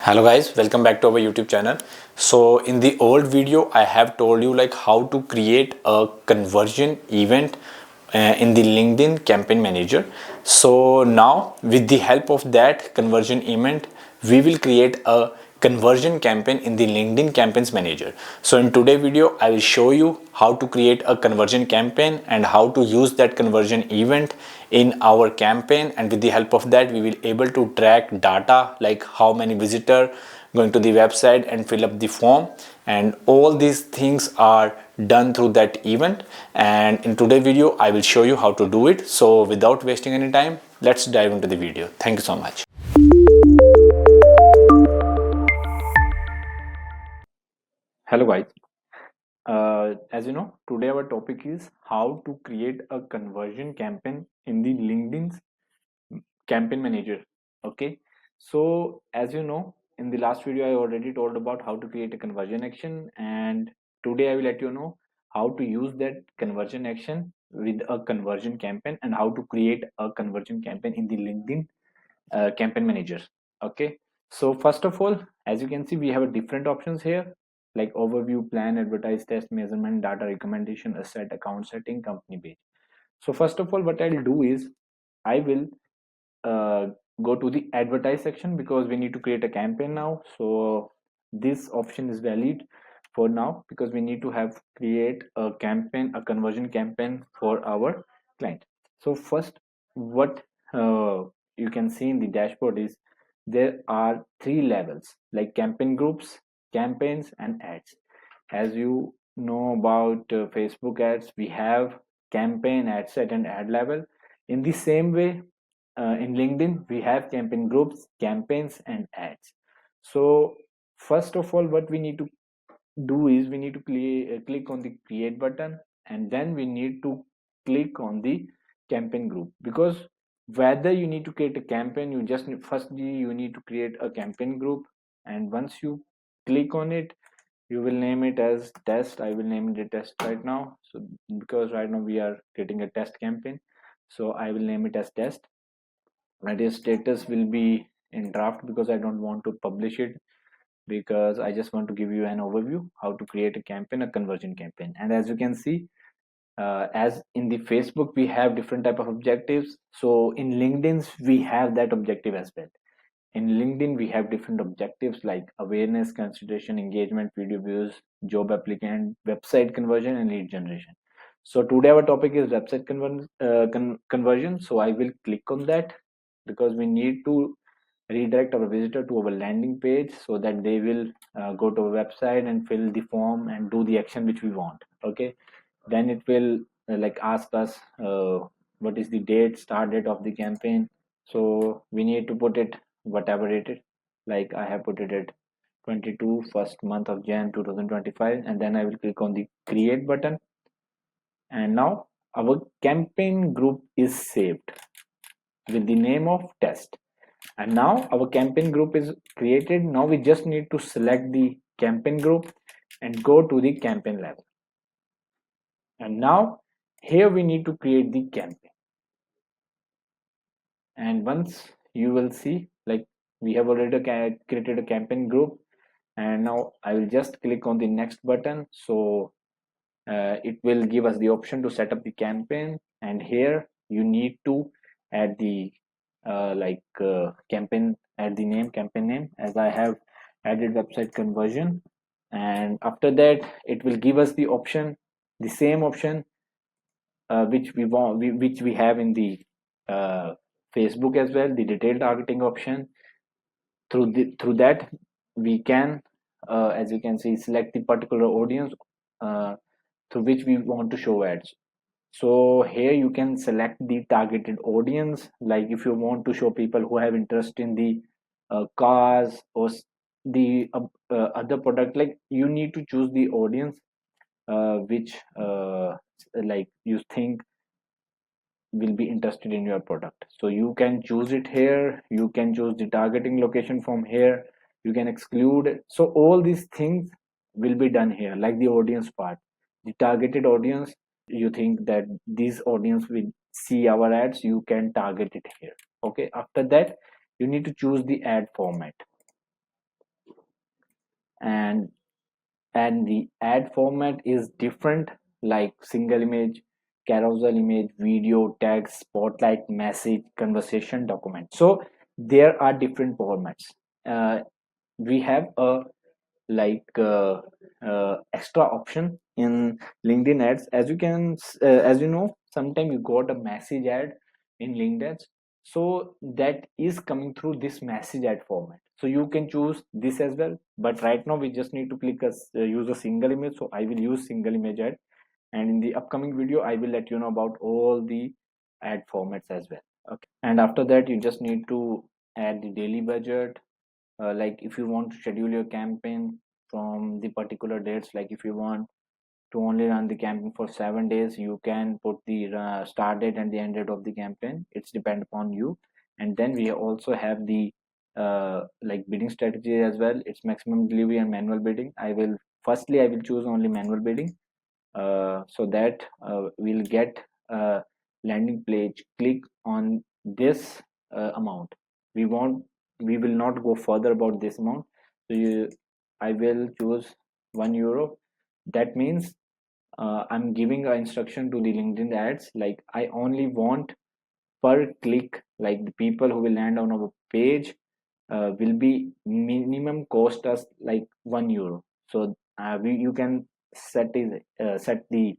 Hello guys, welcome back to our YouTube channel. So in the old video I have told you like how to create a conversion event in the LinkedIn campaign manager. So now with the help of that conversion event we will create a conversion campaign in the LinkedIn campaigns manager. So in today's video I will show you how to create a conversion campaign and how to use that conversion event in our campaign, and with the help of that we will able to track data like how many visitor going to the website and fill up the form, and all these things are done through that event. And in today's video I will show you how to do it. So without wasting any time, let's dive into the video. Thank you so much. Hello guys, as you know, today our topic is how to create a conversion campaign in the LinkedIn's campaign manager. Okay, so as you know, in the last video I already told about how to create a conversion action, and today I will let you know how to use that conversion action with a conversion campaign and how to create a conversion campaign in the LinkedIn campaign manager. Okay, so first of all, as you can see, we have a different options here like overview, plan, advertise, test, measurement, data, recommendation, asset, account setting, company page. So first of all, what I'll do is I will uh, go to the advertise section because we need to create a campaign now. So this option is valid for now because we need to have create a campaign, a conversion campaign for our client. So first, what you can see in the dashboard is there are three levels like campaign groups, campaigns, and ads. As you know about Facebook ads, we have campaign, ad set, and ad level. In the same way, in LinkedIn, we have campaign groups, campaigns, and ads. So first of all, what we need to do is we need to click on the create button, and then we need to click on the campaign group, because whether you need to create a campaign, you just firstly you need to create a campaign group, and once you click on it, you will name it as test. I will name it a test right now, so because right now we are creating a test campaign, so I will name it as test. And your status will be in draft because I don't want to publish it, because I just want to give you an overview how to create a campaign, a conversion campaign. And as you can see, as in the Facebook we have different type of objectives, so in LinkedIn's we have that objective as well. In LinkedIn we have different objectives like awareness, consideration, engagement, video views, job applicant, website conversion, and lead generation. So today our topic is website conversion, so I will click on that because we need to redirect our visitor to our landing page so that they will go to our website and fill the form and do the action which we want. Okay, then it will like ask us what is the date, start date of the campaign. So we need to put it whatever it is, like I have put it at 22 first month of Jan 2025, and then I will click on the create button, and now our campaign group is saved with the name of test. And now our campaign group is created. Now we just need to select the campaign group and go to the campaign level, and now here we need to create the campaign. And once you will see, like, we have already created a campaign group, and now I will just click on the next button. So it will give us the option to set up the campaign, and here you need to add the campaign, add the name, campaign name, as I have added website conversion. And after that it will give us the option, the same option which we want, which we have in the Facebook as well, the detailed targeting option. Through that we can, as you can see, select the particular audience through which we want to show ads. So here you can select the targeted audience, like if you want to show people who have interest in the cars or the other product, like you need to choose the audience which like you think will be interested in your product. So you can choose it here, you can choose the targeting location from here, you can exclude it. So all these things will be done here, like the audience part, the targeted audience. You think that this audience will see our ads, you can target it here. Okay, after that you need to choose the ad format. and the ad format is different, like single image, carousel image, video, text, spotlight, message, conversation, document. So there are different formats. We have a like extra option in LinkedIn ads. As you can as you know, sometimes you got a message ad in LinkedIn ads, so that is coming through this message ad format, so you can choose this as well. But right now we just need to use a single image, so I will use single image ad, and in the upcoming video I will let you know about all the ad formats as well. Okay, and after that you just need to add the daily budget. Like if you want to schedule your campaign from the particular dates, like if you want to only run the campaign for 7 days, you can put the start date and the end date of the campaign. It's depend upon you. And then we also have the like bidding strategy as well. It's maximum delivery and manual bidding. I will choose only manual bidding, so that we'll get a landing page click on this amount. We will not go further about this amount. So I will choose €1. That means I'm giving a instruction to the LinkedIn ads, like I only want per click, like the people who will land on our page will be minimum cost us like €1. So you can set the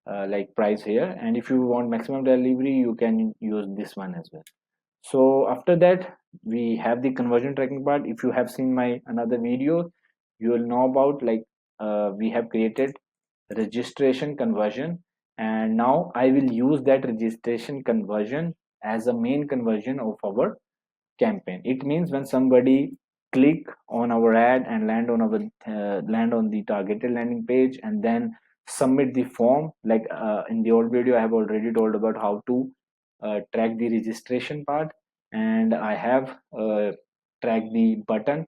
like price here, and if you want maximum delivery you can use this one as well. So after that we have the conversion tracking part. If you have seen my another video, you will know about like we have created registration conversion, and now I will use that registration conversion as a main conversion of our campaign. It means when somebody click on our ad and land on the targeted landing page and then submit the form, like in the old video I have already told about how to track the registration part, and I have tracked the button.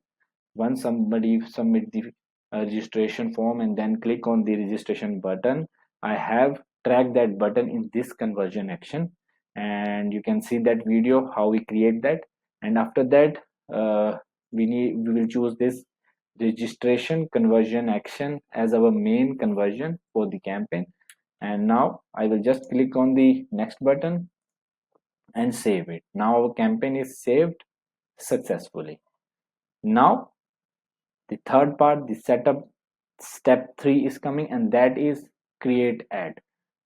Once somebody submit the registration form and then click on the registration button, I have tracked that button in this conversion action, and you can see that video how we create that. And after that uh, we will choose this registration conversion action as our main conversion for the campaign. And now I will just click on the next button and save it. Now our campaign is saved successfully. Now the third part, the setup step 3 is coming, and that is create ad.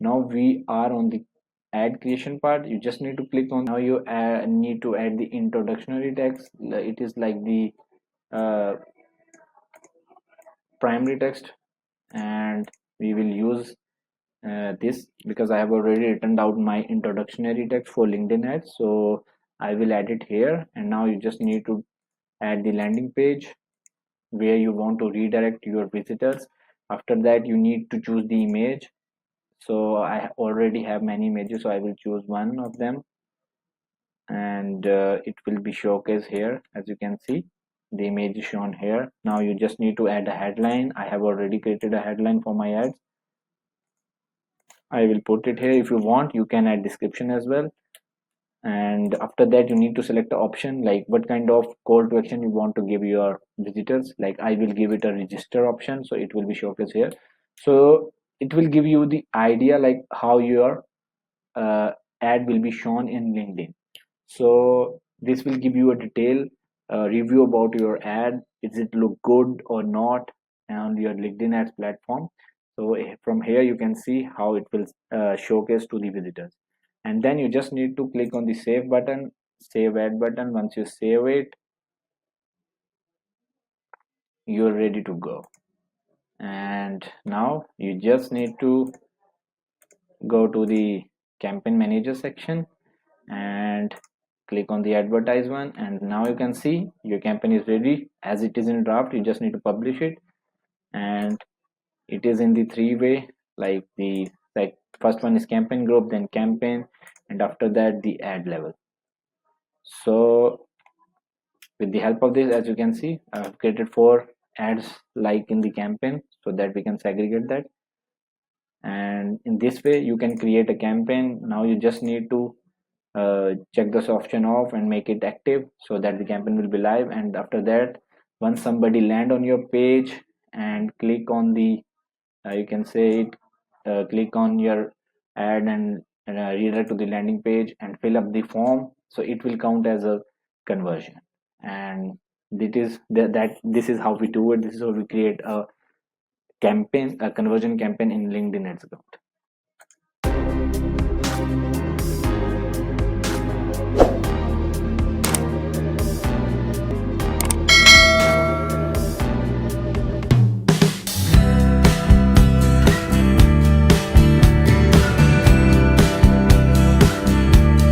Now we are on the ad creation part. You just need to click on, now you need to add the introductory text. It is like the uh, primary text, and we will use this because I have already written down my introductory text for LinkedIn ads, so I will add it here. And now you just need to add the landing page where you want to redirect your visitors. After that you need to choose the image. So I already have many images, so I will choose one of them, and it will be showcased here. As you can see, the image is shown here. Now you just need to add a headline. I have already created a headline for my ads. I will put it here. If you want, you can add description as well. And after that you need to select the option, like what kind of call to action you want to give your visitors. Like I will give it a register option, so it will be showcased here. So it will give you the idea like how your uh, ad will be shown in LinkedIn. So this will give you a detailed review about your ad. Is it look good or not on your LinkedIn ads platform? So from here you can see how it will showcase to the visitors. And then you just need to click on the save button, save ad button. Once you save it, you're ready to go. And now you just need to go to the campaign manager section and click on the advertise one, and now you can see your campaign is ready. As it is in draft, you just need to publish it, and it is in the three-way, like first one is campaign group, then campaign, and after that the ad level. So with the help of this, as you can see, I have created 4 ads like in the campaign so that we can segregate that. And in this way you can create a campaign. Now you just need to check this option off and make it active so that the campaign will be live. And after that Once somebody land on your page and click on the you can say it click on your ad and redirect to the landing page and fill up the form, so it will count as a conversion. And that this is how we do it. This is how we create a campaign, a conversion campaign in LinkedIn ads.